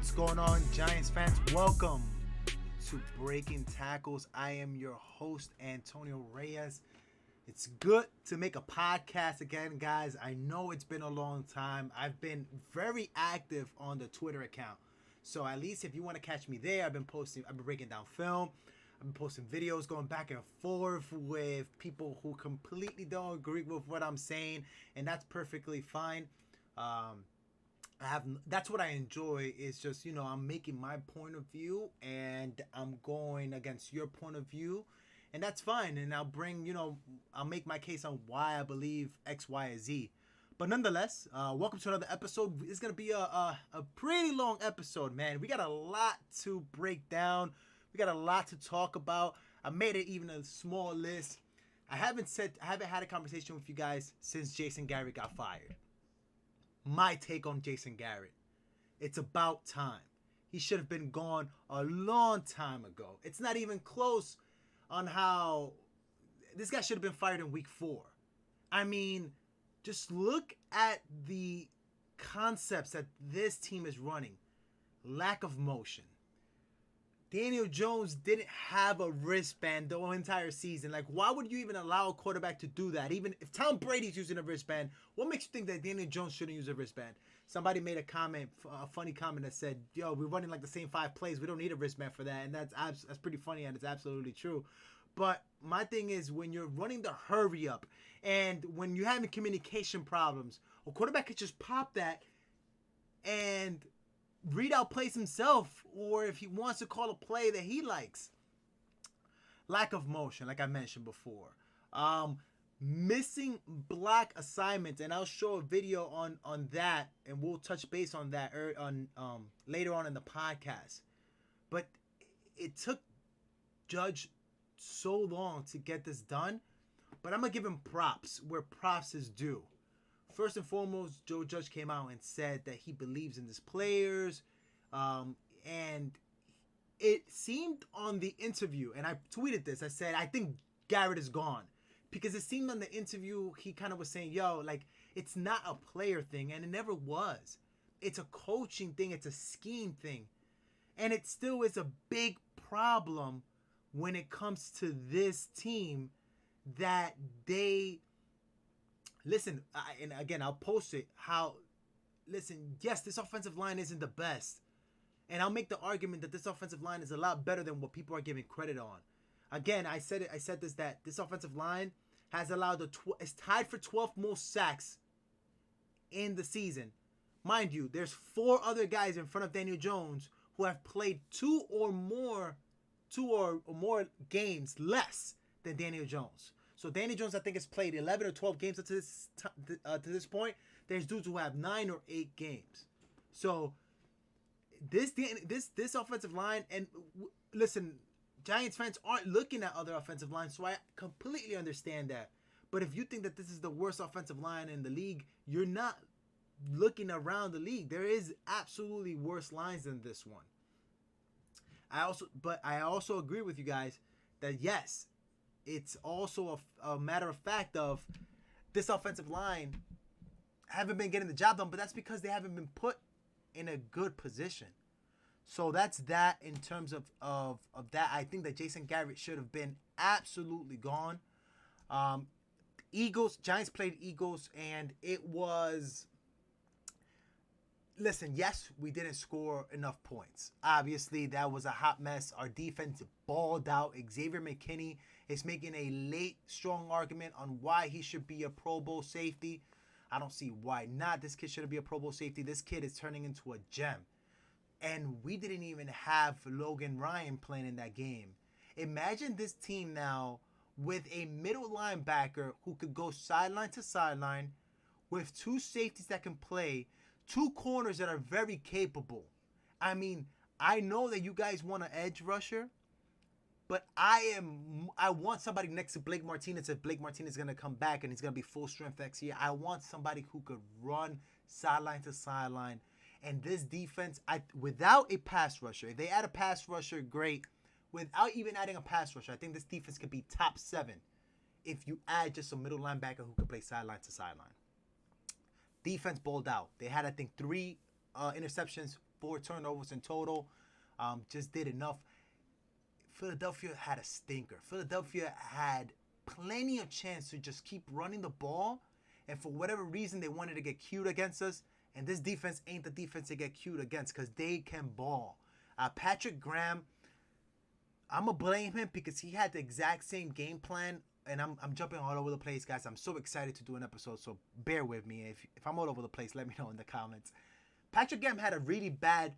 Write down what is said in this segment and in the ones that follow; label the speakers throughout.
Speaker 1: What's going on, Giants fans? Welcome to Breaking Tackles. I am your host, Antonio Reyes. It's good to make a podcast again, guys. I know it's been a long time. I've been very active on the Twitter account. So at least if you want to catch me there, I've been breaking down film. I've been posting videos, going back and forth with people who completely don't agree with what I'm saying, and that's perfectly fine. That's what I enjoy, is just, I'm making my point of view and I'm going against your point of view, and that's fine. And I'll make my case on why I believe X, Y, and Z. But nonetheless, welcome to another episode. It's going to be a pretty long episode, man. We got a lot to break down. We got a lot to talk about. I made it even a small list. I haven't had a conversation with you guys since Jason Garrett got fired. My take on Jason Garrett: it's about time. He should have been gone a long time ago. It's not even close on how this guy should have been fired in week 4. I mean, just look at the concepts that this team is running. Lack of motion. Daniel Jones didn't have a wristband the whole entire season. Like, why would you even allow a quarterback to do that? Even if Tom Brady's using a wristband, what makes you think that Daniel Jones shouldn't use a wristband? Somebody made a funny comment that said, "Yo, we're running like the same 5 plays. We don't need a wristband for that." And that's pretty funny, and it's absolutely true. But my thing is, when you're running the hurry up and when you're having communication problems, a quarterback could just pop that and read out plays himself, or if he wants to call a play that he likes. Lack of motion, like I mentioned before. Missing block assignments, and I'll show a video on that, and we'll touch base on that later on in the podcast. But it took Judge so long to get this done, but I'm gonna give him props where props is due. First and foremost, Joe Judge came out and said that he believes in his players, and it seemed on the interview, and I tweeted this, I said, I think Garrett is gone, because it seemed on the interview he kind of was saying, it's not a player thing, and it never was. It's a coaching thing, it's a scheme thing, and it still is a big problem when it comes to this team that they... Listen, and again, I'll post it. Yes, this offensive line isn't the best. And I'll make the argument that this offensive line is a lot better than what people are giving credit on. Again, I said that this offensive line has allowed it's tied for 12th most sacks in the season. Mind you, there's 4 other guys in front of Daniel Jones who have played 2 or more games less than Daniel Jones. So Daniel Jones, I think, has played 11 or 12 games to this point. There's dudes who have 9 or 8 games. So this offensive line, and listen, Giants fans aren't looking at other offensive lines, so I completely understand that. But if you think that this is the worst offensive line in the league, you're not looking around the league. There is absolutely worse lines than this one. I also agree with you guys that yes, it's also a matter of fact of this offensive line haven't been getting the job done, but that's because they haven't been put in a good position. So that's that in terms of that. I think that Jason Garrett should have been absolutely gone. Giants played Eagles, and it was... Listen, yes, we didn't score enough points. Obviously, that was a hot mess. Our defense balled out. Xavier McKinney is making a late, strong argument on why he should be a Pro Bowl safety. I don't see why not. This kid shouldn't be a Pro Bowl safety. This kid is turning into a gem. And we didn't even have Logan Ryan playing in that game. Imagine this team now with a middle linebacker who could go sideline to sideline, with 2 safeties that can play, 2 corners that are very capable. I mean, I know that you guys want an edge rusher, but I want somebody next to Blake Martinez if Blake Martinez is going to come back and he's going to be full strength next year. I want somebody who could run sideline to sideline. And this defense, without a pass rusher, if they add a pass rusher, great. Without even adding a pass rusher, I think this defense could be top 7 if you add just a middle linebacker who can play sideline to sideline. Defense balled out. They had, I think, 3 interceptions 4 turnovers in total. Just did enough. Philadelphia had a stinker. Philadelphia had plenty of chance to just keep running the ball, and for whatever reason, they wanted to get cute against us, and this defense ain't the defense to get cute against because they can ball. Patrick Graham, I'm going to blame him because he had the exact same game plan, and I'm jumping all over the place, guys. I'm so excited to do an episode, so bear with me. If I'm all over the place, let me know in the comments. Patrick Graham had a really bad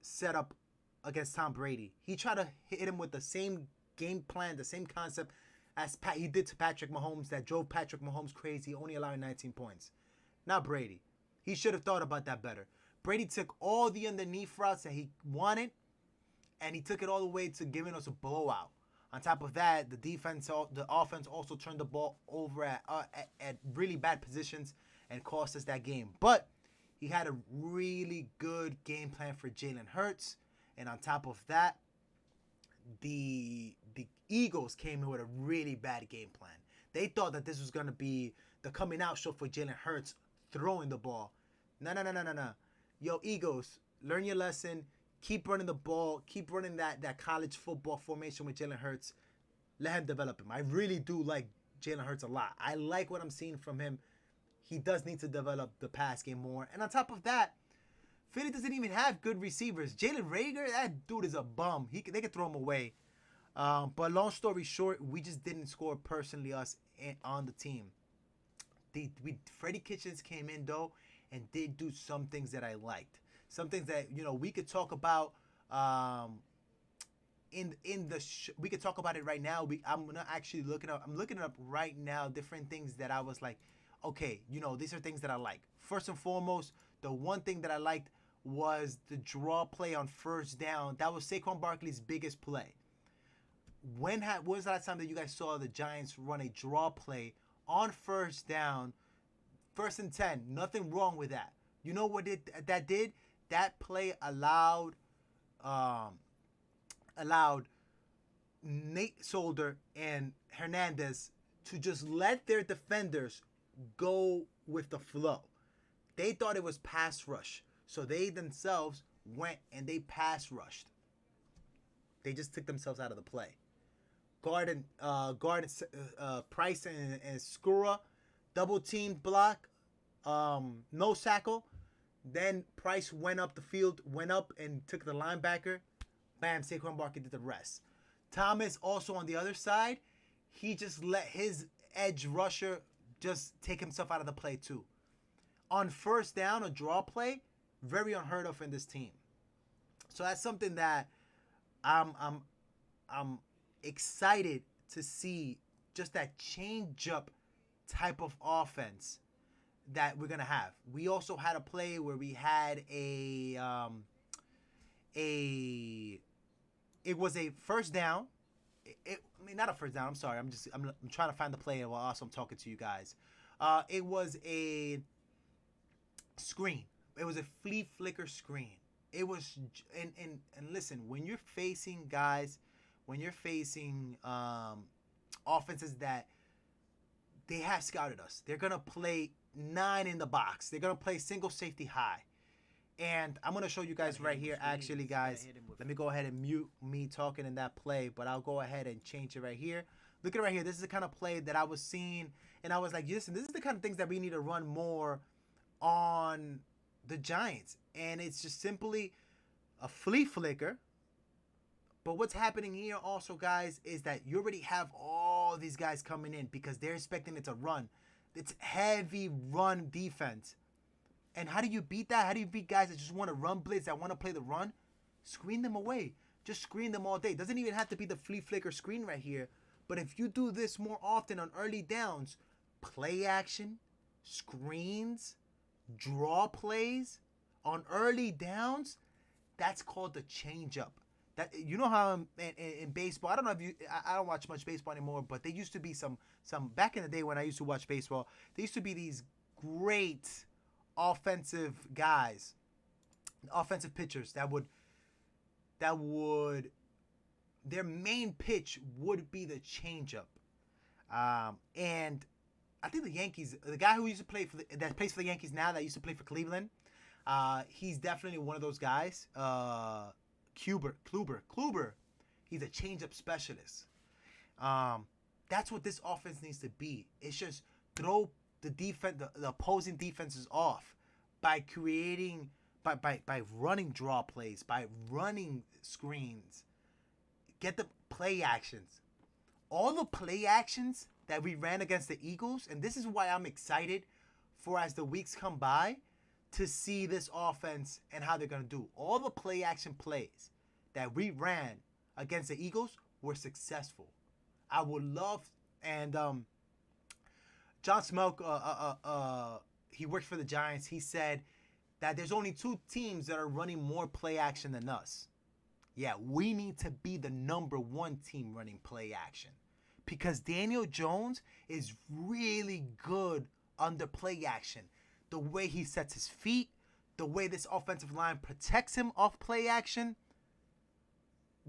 Speaker 1: setup against Tom Brady. He tried to hit him with the same game plan, the same concept as he did to Patrick Mahomes that drove Patrick Mahomes crazy, only allowing 19 points. Not Brady. He should have thought about that better. Brady took all the underneath routes that he wanted, and he took it all the way to giving us a blowout. On top of that, the offense also turned the ball over at really bad positions and cost us that game. But he had a really good game plan for Jalen Hurts. And on top of that, the Eagles came in with a really bad game plan. They thought that this was going to be the coming out show for Jalen Hurts throwing the ball. No. Yo, Eagles, learn your lesson. Keep running the ball. Keep running that college football formation with Jalen Hurts. Let him develop him. I really do like Jalen Hurts a lot. I like what I'm seeing from him. He does need to develop the pass game more. And on top of that, Philly doesn't even have good receivers. Jalen Reagor, that dude is a bum. They could throw him away. But long story short, we just didn't score personally, us on the team. Freddie Kitchens came in, though, and did do some things that I liked. Some things that, we could talk about we could talk about it right now. I'm not actually looking up. I'm looking up right now different things that I was like, okay, these are things that I like. First and foremost, the one thing that I liked was the draw play on first down. That was Saquon Barkley's biggest play. When was the last time that you guys saw the Giants run a draw play on first down, 1st and 10? Nothing wrong with that. You know what that did? That play allowed Nate Solder and Hernandez to just let their defenders go with the flow. They thought it was pass rush, so they themselves went and they pass rushed. They just took themselves out of the play. Guard Price and Skura double teamed block, no sackle. Then Price went up the field, went up and took the linebacker. Bam, Saquon Barkley did the rest. Thomas also on the other side, he just let his edge rusher just take himself out of the play too. On first down, a draw play, very unheard of in this team. So that's something that I'm excited to see, just that change-up type of offense that we're gonna have. We also had a play where we had it was a first down. Not a first down. I'm sorry. I'm trying to find the play while also I'm talking to you guys. It was a screen. It was a flea flicker screen. It was and listen, when you're facing offenses that they have scouted us, they're gonna play 9 in the box. They're gonna play single safety high. And I'm gonna show you guys right here. Actually, guys, let me go ahead and mute me talking in that play, but I'll go ahead and change it right here. Look at it right here. This is the kind of play that I was seeing, and I was like, listen, this is the kind of things that we need to run more on the Giants. And it's just simply a flea flicker. But what's happening here also, guys, is that you already have all these guys coming in because they're expecting it to run. It's heavy run defense. And how do you beat that? How do you beat guys that just want to run blitz, that want to play the run? Screen them away. Just screen them all day. It doesn't even have to be the flea flicker screen right here. But if you do this more often on early downs, play action, screens, draw plays on early downs, that's called the change-up. That, you know how in baseball, I don't know if I don't watch much baseball anymore, but there used to be some back in the day when I used to watch baseball, there used to be these great offensive guys, offensive pitchers that would their main pitch would be the changeup. And I think the Yankees, the guy who used to play that plays for the Yankees now, that used to play for Cleveland, He's definitely one of those guys. Kluber. He's a change-up specialist. That's what this offense needs to be. It's just throw the defense, the opposing defenses off by creating, by running draw plays, by running screens. Get the play actions. All the play actions that we ran against the Eagles, and this is why I'm excited for as the weeks come by to see this offense and how they're going to do. All the play action plays that we ran against the Eagles were successful. I would love, and John Smoke, he worked for the Giants. He said that there's only 2 teams that are running more play action than us. Yeah, we need to be the number 1 team running play action because Daniel Jones is really good under play action. The way he sets his feet, the way this offensive line protects him off play action,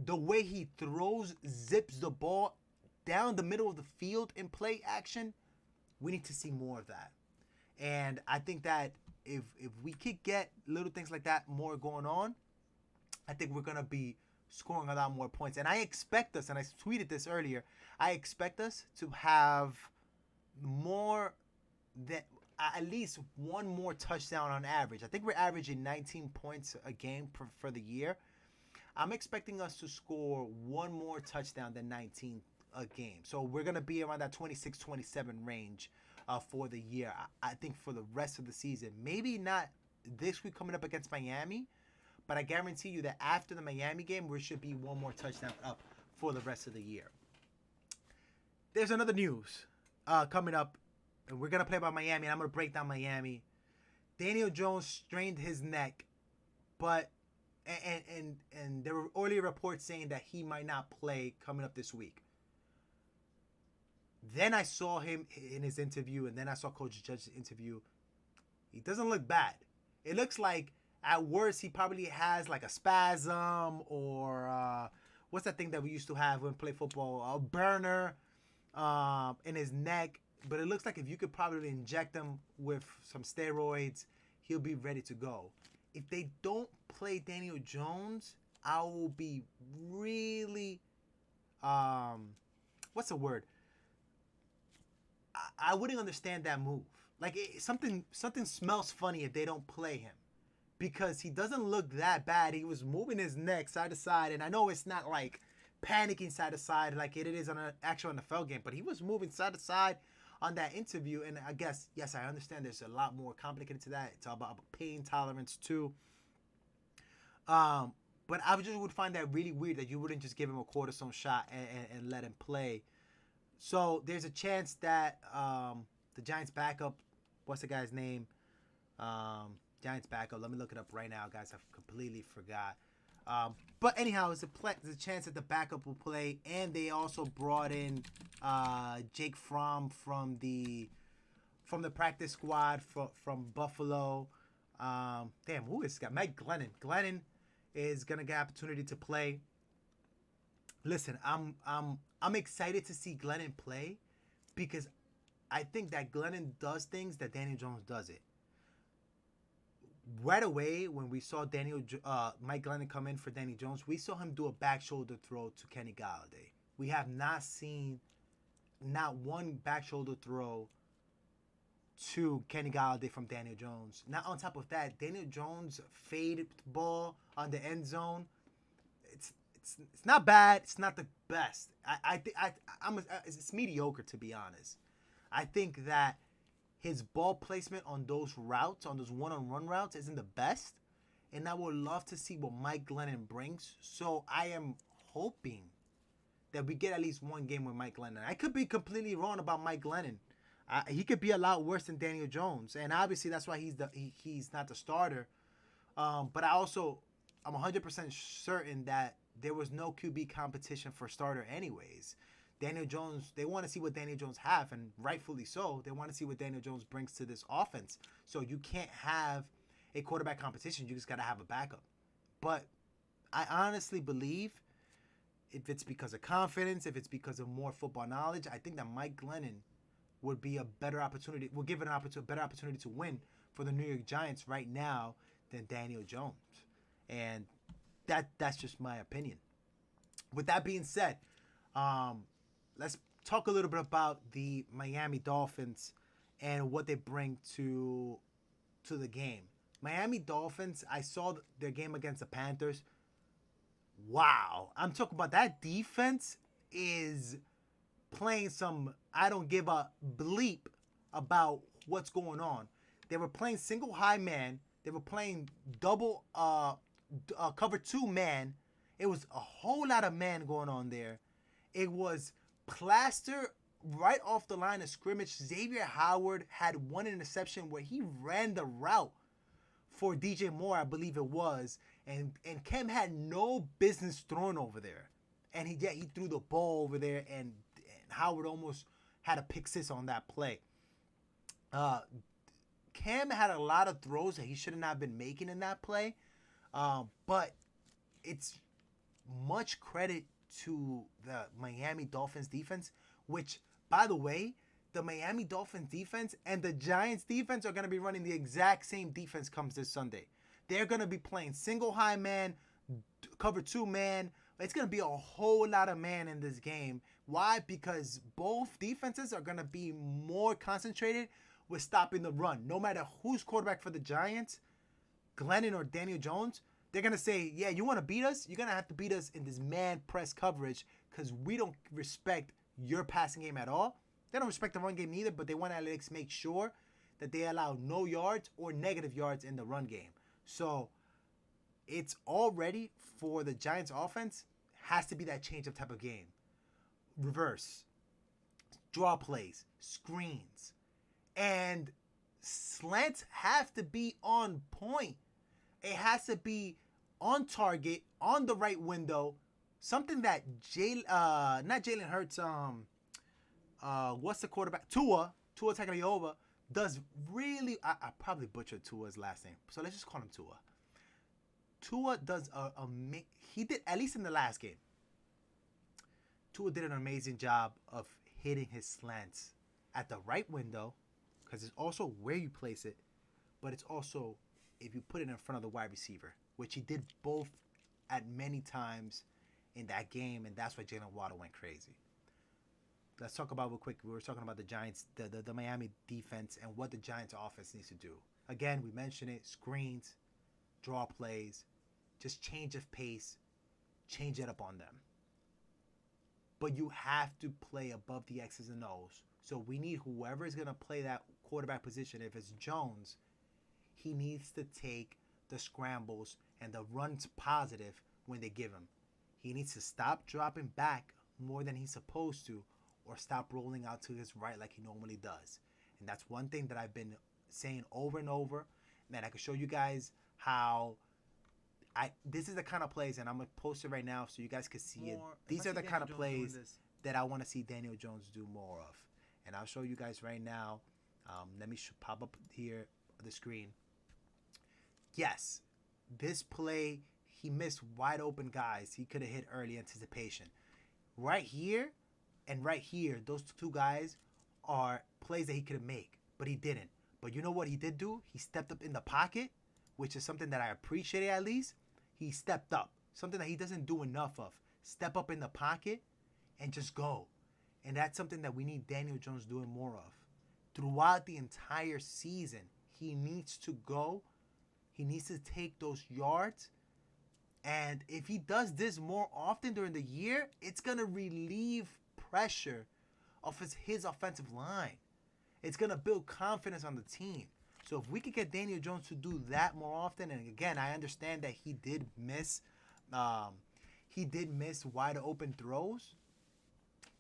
Speaker 1: the way he throws, zips the ball down the middle of the field in play action, we need to see more of that. And I think that if we could get little things like that more going on, I think we're going to be scoring a lot more points. And I expect us, and I tweeted this earlier, I expect us to have more than at least one more touchdown on average. I think we're averaging 19 points a game for the year. I'm expecting us to score one more touchdown than 19 a game. So we're going to be around that 26-27 range for the year. I think for the rest of the season. Maybe not this week coming up against Miami, but I guarantee you that after the Miami game, we should be one more touchdown up for the rest of the year. There's another news coming up, and we're going to play by Miami, and I'm going to break down Miami. Daniel Jones strained his neck, but and there were earlier reports saying that he might not play coming up this week. Then I saw him in his interview, and then I saw Coach Judge's interview. He doesn't look bad. It looks like at worst he probably has like a spasm or what's that thing that we used to have when we play football? A burner in his neck. But it looks like if you could probably inject him with some steroids, he'll be ready to go. If they don't play Daniel Jones, I will be really, what's the word? I wouldn't understand that move. Like something smells funny if they don't play him, because he doesn't look that bad. He was moving his neck side to side, and I know it's not like panicking side to side like it is on an actual NFL game, but he was moving side to side on that interview. And I guess, yes, I understand there's a lot more complicated to that. It's all about pain tolerance too. But I just would find that really weird that you wouldn't just give him a cortisone shot and let him play. So there's a chance that the Giants backup, what's the guy's name? Giants backup. Let me look it up right now, guys. I completely forgot. But anyhow, there's a chance that the backup will play, and they also brought in Jake Fromm from the practice squad from Buffalo. Who is this guy? Mike Glennon. Glennon is gonna get opportunity to play. Listen, I'm excited to see Glennon play because I think that Glennon does things that Daniel Jones doesn't. Right away, when we saw Mike Glennon come in for Danny Jones, we saw him do a back shoulder throw to Kenny Galladay. We have not seen not one back shoulder throw to Kenny Galladay from Daniel Jones. Now, on top of that, Daniel Jones fade ball on the end zone. It's not bad. It's not the best. It's mediocre, to be honest. I think that his ball placement on those routes, on those one-on-one routes, isn't the best. And I would love to see what Mike Glennon brings. So I am hoping that we get at least one game with Mike Glennon. I could be completely wrong about Mike Glennon. He could be a lot worse than Daniel Jones. And obviously that's why he's not the starter. But I'm 100% certain that there was no QB competition for starter anyways. Daniel Jones, they want to see what Daniel Jones have, and rightfully so. They want to see what Daniel Jones brings to this offense. So you can't have a quarterback competition. You just got to have a backup. But I honestly believe if it's because of confidence, if it's because of more football knowledge, I think that Mike Glennon would be a better opportunity, will give it a better opportunity to win for the New York Giants right now than Daniel Jones. And that's just my opinion. With that being said, let's talk a little bit about the Miami Dolphins and what they bring to the game. Miami Dolphins, I saw their game against the Panthers. Wow. I'm talking about that defense is playing some, I don't give a bleep about what's going on. They were playing single high man. They were playing double cover 2 man. It was a whole lot of man going on there. It was plaster right off the line of scrimmage. Xavier Howard had one interception where he ran the route for DJ Moore, I believe it was, and Cam had no business throwing over there, and he threw the ball over there, and Howard almost had a pick six on that play. Cam had a lot of throws that he should not have been making in that play, but it's much credit to the Miami Dolphins defense, which, by the way, the Miami Dolphins defense and the Giants defense are going to be running the exact same defense comes this Sunday. They're going to be playing single high man, cover 2 man. It's going to be a whole lot of man in this game. Why? Because both defenses are going to be more concentrated with stopping the run. No matter who's quarterback for the Giants, Glennon or Daniel Jones, they're going to say, yeah, you want to beat us? You're going to have to beat us in this man press coverage because we don't respect your passing game at all. They don't respect the run game either, but they want to make sure that they allow no yards or negative yards in the run game. So it's all ready for the Giants offense. Has to be that change of type of game. Reverse, draw plays, screens, and slants have to be on point. It has to be on target, on the right window. Something that not Jalen Hurts, what's the quarterback? Tua Tagovailoa does really. I probably butchered Tua's last name, so let's just call him Tua. Tua does he did, at least in the last game, Tua did an amazing job of hitting his slants at the right window, because it's also where you place it, but it's also if you put it in front of the wide receiver, which he did both at many times in that game, and that's why Jalen Waddle went crazy. Let's talk about real quick. We were talking about the Giants, the Miami defense, and what the Giants offense needs to do. Again, we mentioned it: screens, draw plays, just change of pace, change it up on them. But you have to play above the X's and O's. So we need whoever is going to play that quarterback position. If it's Jones, he needs to take the scrambles and the runs positive when they give him. He needs to stop dropping back more than he's supposed to, or stop rolling out to his right like he normally does. And that's one thing that I've been saying over and over. Man, I can show you guys how this is the kind of plays, and I'm going to post it right now so you guys can see it. These are the kind of plays that I want to see Daniel Jones do more of. And I'll show you guys right now. Let me pop up here the screen. Yes, this play, he missed wide open guys. He could have hit early anticipation. Right here and right here, those two guys are plays that he could have made, but he didn't. But you know what he did do? He stepped up in the pocket, which is something that I appreciate at least. He stepped up, something that he doesn't do enough of. Step up in the pocket and just go. And that's something that we need Daniel Jones doing more of. Throughout the entire season, he needs to go. He needs to take those yards. And if he does this more often during the year, it's going to relieve pressure off his offensive line. It's going to build confidence on the team. So if we could get Daniel Jones to do that more often, and again, I understand that he did miss wide open throws.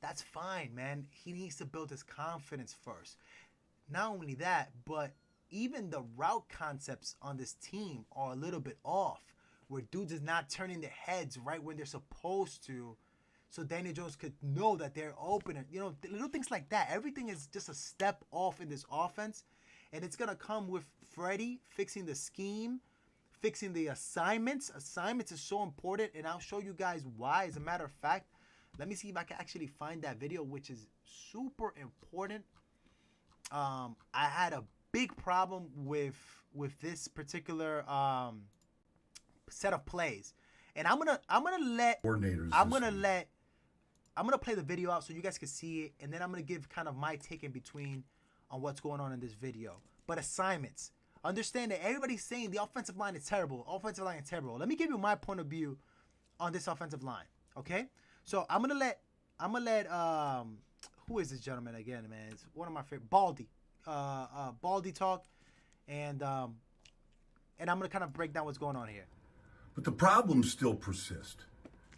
Speaker 1: That's fine, man. He needs to build his confidence first. Not only that, but even the route concepts on this team are a little bit off, where dudes is not turning their heads right when they're supposed to, so Daniel Jones could know that they're open. You know, little things like that. Everything is just a step off in this offense, and it's going to come with Freddie fixing the scheme, fixing the assignments. Assignments is so important, and I'll show you guys why. As a matter of fact, let me see if I can actually find that video, which is super important. I had a big problem with this particular set of plays, and I'm gonna let
Speaker 2: coordinators.
Speaker 1: I'm gonna play the video out so you guys can see it, and then I'm gonna give kind of my take in between on what's going on in this video. But assignments. Understand that everybody's saying the offensive line is terrible. Offensive line is terrible. Let me give you my point of view on this offensive line. Okay? So I'm gonna let who is this gentleman again, man? It's one of my favorite, Baldy. Baldy talk, and I'm gonna kind of break down what's going on here.
Speaker 2: But the problems still persist.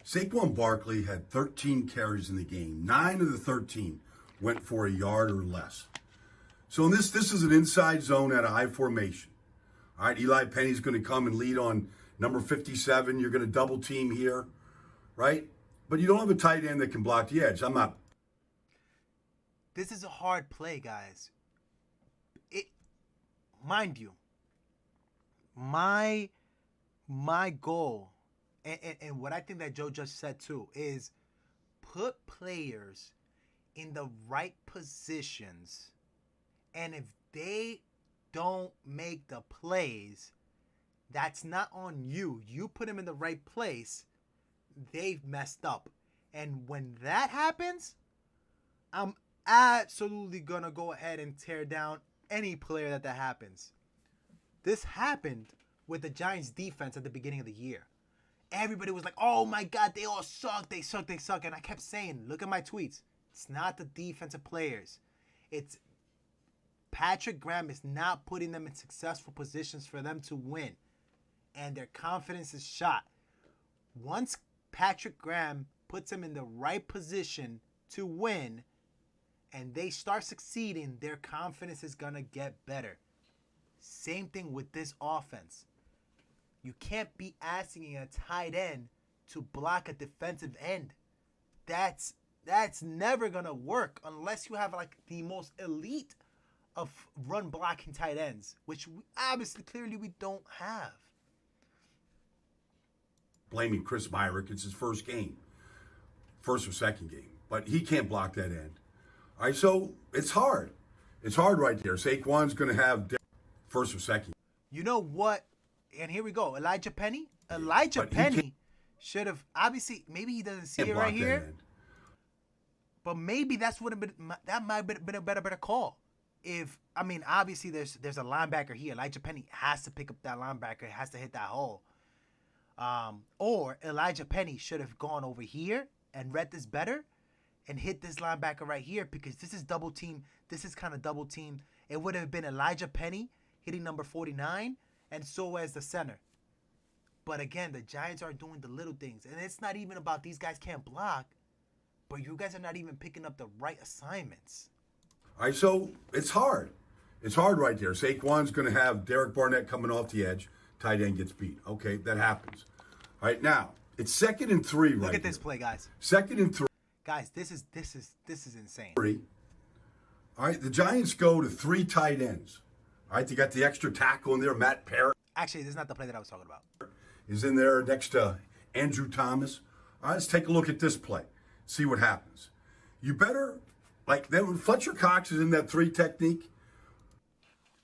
Speaker 2: Saquon Barkley had 13 carries in the game. 9 of the 13 went for a yard or less. So in this is an inside zone at a high formation. All right, Eli Penny's going to come and lead on number 57. You're going to double team here, right? But you don't have a tight end that can block the edge.
Speaker 1: This is a hard play, guys. Mind you, my goal, and what I think that Joe just said too, is put players in the right positions. And if they don't make the plays, that's not on you. You put them in the right place, they've messed up. And when that happens, I'm absolutely going to go ahead and tear down any player that happens. This happened with the Giants defense at the beginning of the year. Everybody was like, oh my God, they all suck. They suck. And I kept saying, look at my tweets. It's not the defensive players. It's Patrick Graham is not putting them in successful positions for them to win. And their confidence is shot. Once Patrick Graham puts them in the right position to win and they start succeeding, their confidence is going to get better. Same thing with this offense. You can't be asking a tight end to block a defensive end. That's never going to work unless you have like the most elite of run blocking tight ends, which clearly we don't have.
Speaker 2: Blaming Chris Myrick, it's his first game. First or second game. But he can't block that end. All right, so it's hard. It's hard right there. Saquon's going to have first or second.
Speaker 1: You know what? And here we go. Elijah Penny. Elijah Penny should have, obviously, maybe he doesn't see it right here. But maybe that might have been a better call. Obviously there's a linebacker here. Elijah Penny has to pick up that linebacker. He has to hit that hole. Or Elijah Penny should have gone over here and read this better and hit this linebacker right here, because this is double team. This is kind of double team. It would have been Elijah Penny hitting number 49, and so as the center. But again, the Giants are doing the little things. And it's not even about these guys can't block, but you guys are not even picking up the right assignments.
Speaker 2: All right, so it's hard. It's hard right there. Saquon's going to have Derek Barnett coming off the edge. Tight end gets beat. Okay, that happens. All right, now, it's 2nd and 3 right here.
Speaker 1: Look at this play, guys.
Speaker 2: 2nd and 3.
Speaker 1: Guys, this is insane.
Speaker 2: All right, the Giants go to 3 tight ends. All right, they got the extra tackle in there, Matt Parrott.
Speaker 1: Actually, this is not the play that I was talking about.
Speaker 2: Is in there next to Andrew Thomas. All right, let's take a look at this play. See what happens. You better, then Fletcher Cox is in that 3 technique.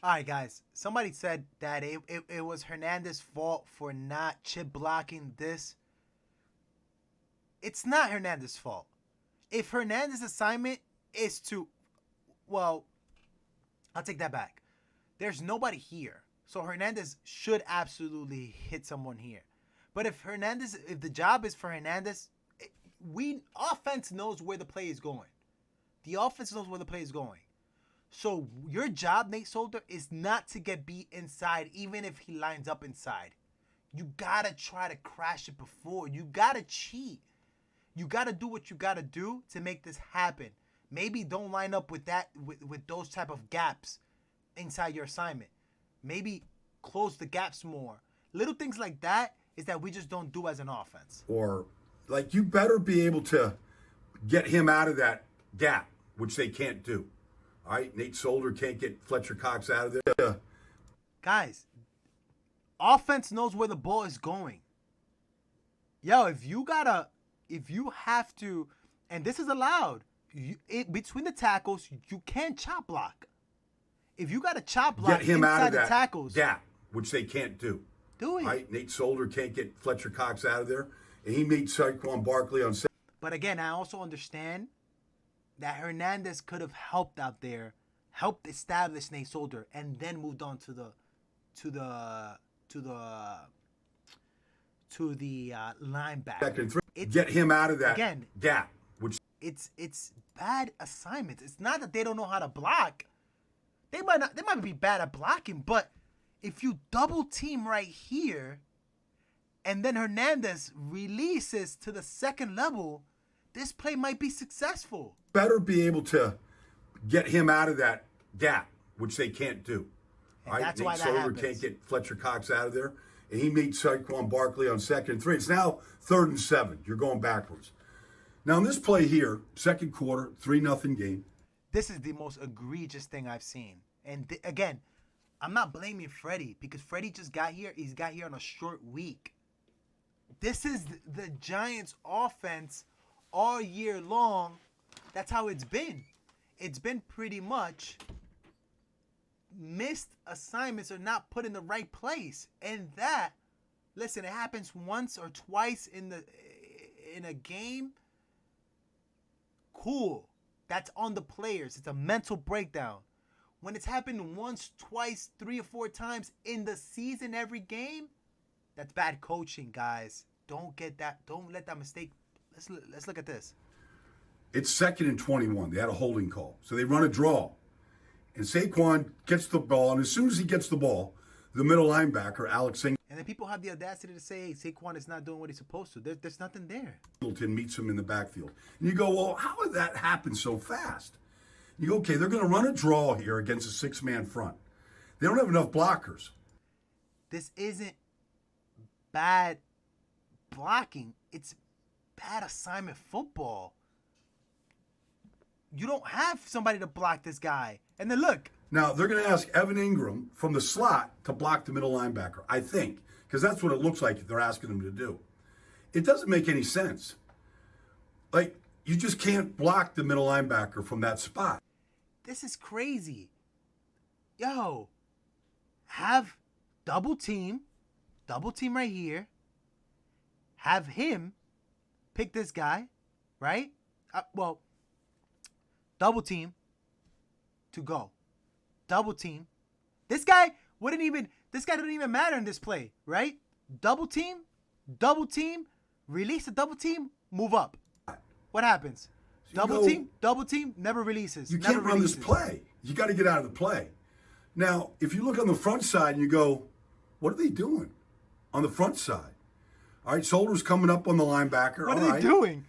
Speaker 1: All right, guys. Somebody said that it was Hernandez's fault for not chip blocking this. It's not Hernandez's fault. If Hernandez's assignment is to, well, I'll take that back. There's nobody here. So Hernandez should absolutely hit someone here. But if the job is for Hernandez, offense knows where the play is going. The offense knows where the play is going. So your job, Nate Solder, is not to get beat inside, even if he lines up inside. You got to try to crash it before. You got to cheat. You got to do what you got to do to make this happen. Maybe don't line up with those type of gaps inside your assignment. Maybe close the gaps more. Little things like that is that we just don't do as an offense.
Speaker 2: Or, you better be able to get him out of that gap, which they can't do. All right, Nate Solder can't get Fletcher Cox out of there.
Speaker 1: Guys, offense knows where the ball is going. Yo, if you have to, and this is allowed, between the tackles, you can't chop block. If you got a chop block
Speaker 2: Get him out
Speaker 1: inside
Speaker 2: of
Speaker 1: the
Speaker 2: that
Speaker 1: tackles,
Speaker 2: gap, which they can't do.
Speaker 1: do it.
Speaker 2: Right? Nate Solder can't get Fletcher Cox out of there. And he made Saquon Barkley on second.
Speaker 1: But again, I also understand that Hernandez could have helped out there, helped establish Nate Solder, and then moved on to the linebacker.
Speaker 2: Second three. Get him out of that
Speaker 1: again,
Speaker 2: gap, which
Speaker 1: it's bad assignments. It's not that they don't know how to block. They might be bad at blocking, but if you double team right here, and then Hernandez releases to the second level, this play might be successful.
Speaker 2: better be able to get him out of that gap, which they can't do.
Speaker 1: And that's
Speaker 2: Nate
Speaker 1: why that
Speaker 2: Solder
Speaker 1: happens.
Speaker 2: can't get Fletcher Cox out of there. And he made Saquon Barkley on second and 3. It's now 3rd and 7. You're going backwards. Now, in this play here, second quarter, 3-0 game.
Speaker 1: This is the most egregious thing I've seen. And again, I'm not blaming Freddie because Freddie just got here. He's got here on a short week. This is the Giants' offense all year long. That's how it's been. It's been pretty much missed assignments are not put in the right place. And that, listen, it happens once or twice in a game. Cool. That's on the players. It's a mental breakdown. When it's happened once, twice, 3 or 4 times in the season, every game, that's bad coaching, guys. Don't let that mistake. Let's look at this.
Speaker 2: It's 2nd and 21. They had a holding call. So they run a draw. And Saquon gets the ball, and as soon as he gets the ball, the middle linebacker, Alex
Speaker 1: And then people have the audacity to say, hey, Saquon is not doing what he's supposed to. There's nothing there.
Speaker 2: Singleton meets him in the backfield. And you go, well, how did that happen so fast? You go, okay, they're going to run a draw here against a 6-man front. They don't have enough blockers.
Speaker 1: This isn't bad blocking. It's bad assignment football. You don't have somebody to block this guy. And then look.
Speaker 2: Now, they're going to ask Evan Ingram from the slot to block the middle linebacker, I think, because that's what it looks like they're asking him to do. It doesn't make any sense. Like, you just can't block the middle linebacker from that spot.
Speaker 1: This is crazy. Yo, have double team right here. Have him pick this guy, right? Double team to go. Double team. This guy didn't even matter in this play, right? Double team, release the double team, move up. What happens? Double team, never releases.
Speaker 2: You can't run this play. You got to get out of the play. Now, if you look on the front side and you go, what are they doing on the front side? All right, Solder's coming up on the linebacker.
Speaker 1: What are they doing?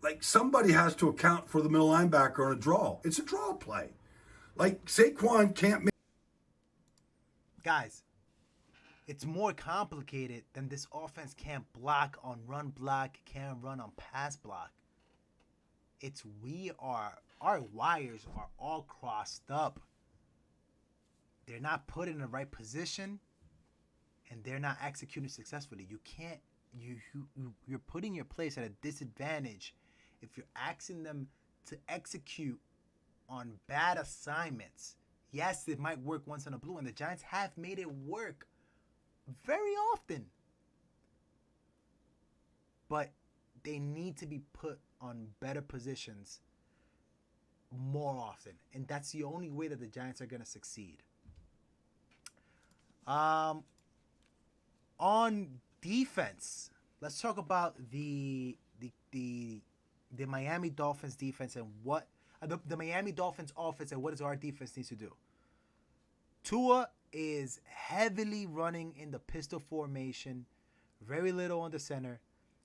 Speaker 2: Like, somebody has to account for the middle linebacker on a draw. It's a draw play. Like, Saquon can't make.
Speaker 1: Guys, it's more complicated than this offense can't block on run block, can't run on pass block. Our wires are all crossed up. They're not put in the right position, and they're not executing successfully. You're putting your players at a disadvantage if you're asking them to execute on bad assignments. Yes, it might work once in a blue, and the Giants have made it work very often. But they need to be put on better positions more often. And that's the only way that the Giants are going to succeed. On defense, let's talk about the Miami Dolphins defense and what the Miami Dolphins offense and what does our defense needs to do. Tua is heavily running in the pistol formation, very little on the center.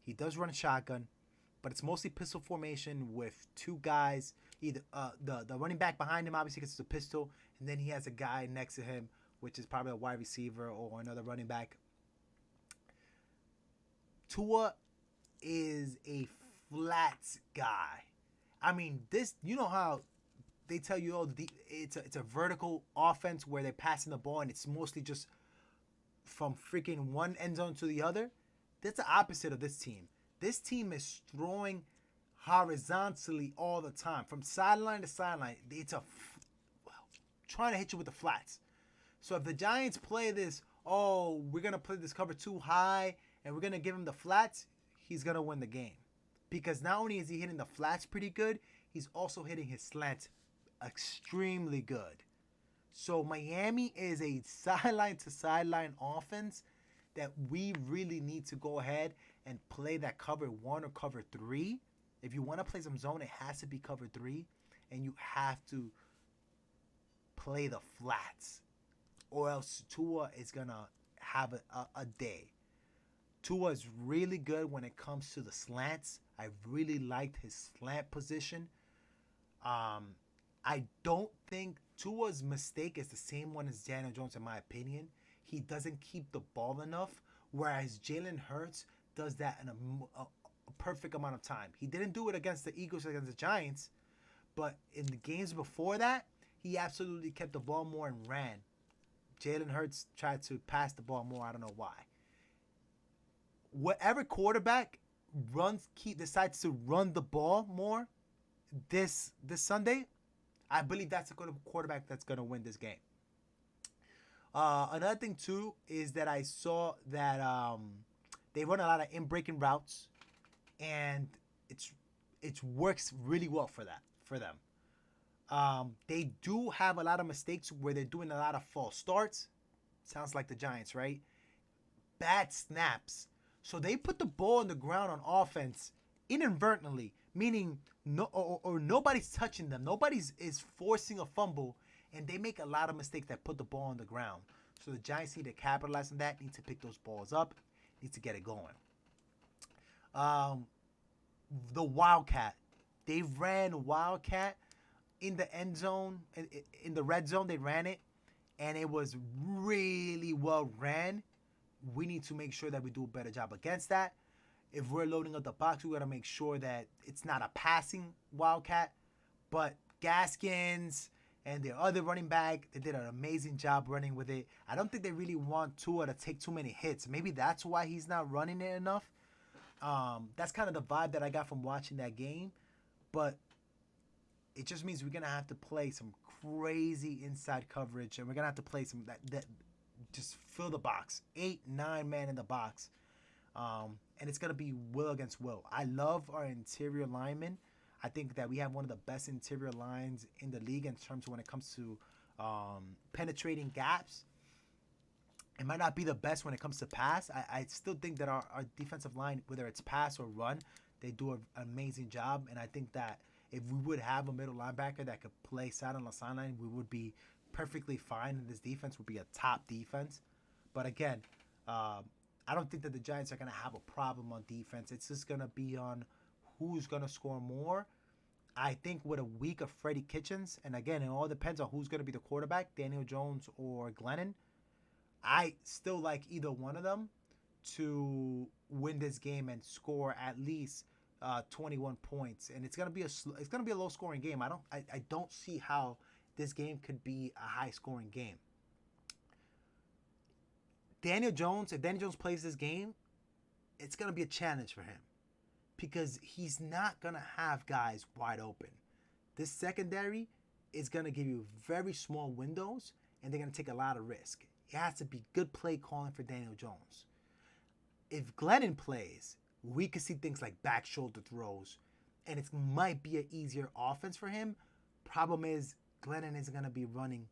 Speaker 1: He does run a shotgun, but it's mostly pistol formation with 2 guys, either the running back behind him obviously because it's a pistol, and then he has a guy next to him, which is probably a wide receiver or another running back. Tua is a flat guy. I mean, this, you know how they tell you, oh, it's a vertical offense where they're passing the ball and it's mostly just from freaking one end zone to the other? That's the opposite of this team. This team is throwing horizontally all the time, from sideline to sideline. It's trying to hit you with the flats. So if the Giants play this, oh, we're going to play this cover too high and we're going to give him the flats, he's going to win the game. Because not only is he hitting the flats pretty good, he's also hitting his slants extremely good. So Miami is a sideline to sideline offense that we really need to go ahead and play that cover 1 or cover 3. If you want to play some zone, it has to be cover 3. And you have to play the flats. Or else Tua is going to have a day. Tua is really good when it comes to the slants. I really liked his slant position. I don't think Tua's mistake is the same one as Daniel Jones, in my opinion. He doesn't keep the ball enough, whereas Jalen Hurts does that in a perfect amount of time. He didn't do it against the Eagles, against the Giants, but in the games before that, he absolutely kept the ball more and ran. Jalen Hurts tried to pass the ball more. I don't know why. Whatever quarterback decides to run the ball more this Sunday, I believe that's a good quarterback that's going to win this game. Another thing, too, is that I saw that they run a lot of in-breaking routes, and it works really well for them. They do have a lot of mistakes where they're doing a lot of false starts. Sounds like the Giants, right? Bad snaps. So they put the ball on the ground on offense inadvertently, meaning nobody's touching them. Nobody's is forcing a fumble, and they make a lot of mistakes that put the ball on the ground. So the Giants need to capitalize on that, need to pick those balls up, need to get it going. The Wildcat. They ran Wildcat in the end zone, in the red zone. They ran it, and it was really well ran. We need to make sure that we do a better job against that. If we're loading up the box, we got to make sure that it's not a passing Wildcat. But Gaskins and their other running back, they did an amazing job running with it. I don't think they really want Tua to take too many hits. Maybe that's why he's not running it enough. That's kind of the vibe that I got from watching that game. But it just means we're going to have to play some crazy inside coverage. And we're going to have to play some that just fill the box. 8-9 man in the box. And it's going to be will against will. I love our interior linemen. I think that we have one of the best interior lines in the league in terms of when it comes to penetrating gaps. It might not be the best when it comes to pass. I still think that our defensive line, whether it's pass or run, they do an amazing job. And I think that if we would have a middle linebacker that could play side on the sideline, we would be perfectly fine. And this defense would be a top defense. But again, I don't think that the Giants are going to have a problem on defense. It's just going to be on who's going to score more. I think with a week of Freddie Kitchens, and again, it all depends on who's going to be the quarterback, Daniel Jones or Glennon. I still like either one of them to win this game and score at least 21 points. And it's going to be a low scoring game. I don't see how this game could be a high scoring game. If Daniel Jones plays this game, it's going to be a challenge for him because he's not going to have guys wide open. This secondary is going to give you very small windows, and they're going to take a lot of risk. It has to be good play calling for Daniel Jones. If Glennon plays, we could see things like back shoulder throws, and it might be an easier offense for him. Problem is, Glennon isn't going to be running,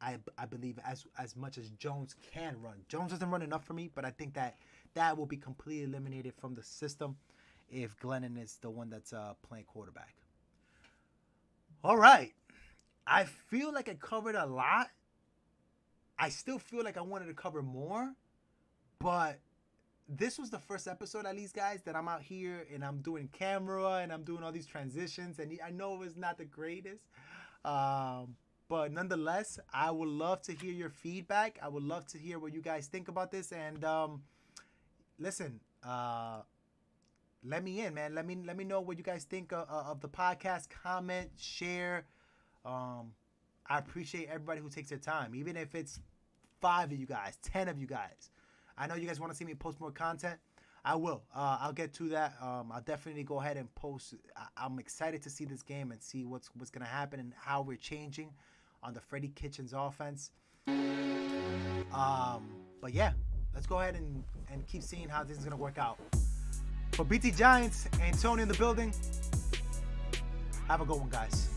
Speaker 1: I believe, as much as Jones can run. Jones doesn't run enough for me, but I think that will be completely eliminated from the system if Glennon is the one that's playing quarterback. All right. I feel like I covered a lot. I still feel like I wanted to cover more, but this was the first episode, at least, guys, that I'm out here and I'm doing camera and I'm doing all these transitions, and I know it was not the greatest. But nonetheless, I would love to hear your feedback. I would love to hear what you guys think about this. And listen, let me in, man. Let me know what you guys think of the podcast. Comment, share. I appreciate everybody who takes their time, even if it's 5 of you guys, 10 of you guys. I know you guys want to see me post more content. I will. I'll get to that. I'll definitely go ahead and post. I'm excited to see this game and see what's gonna happen and how we're changing on the Freddie Kitchens offense. But yeah, let's go ahead and keep seeing how this is gonna work out. For BT Giants and Tony in the building, have a good one, guys.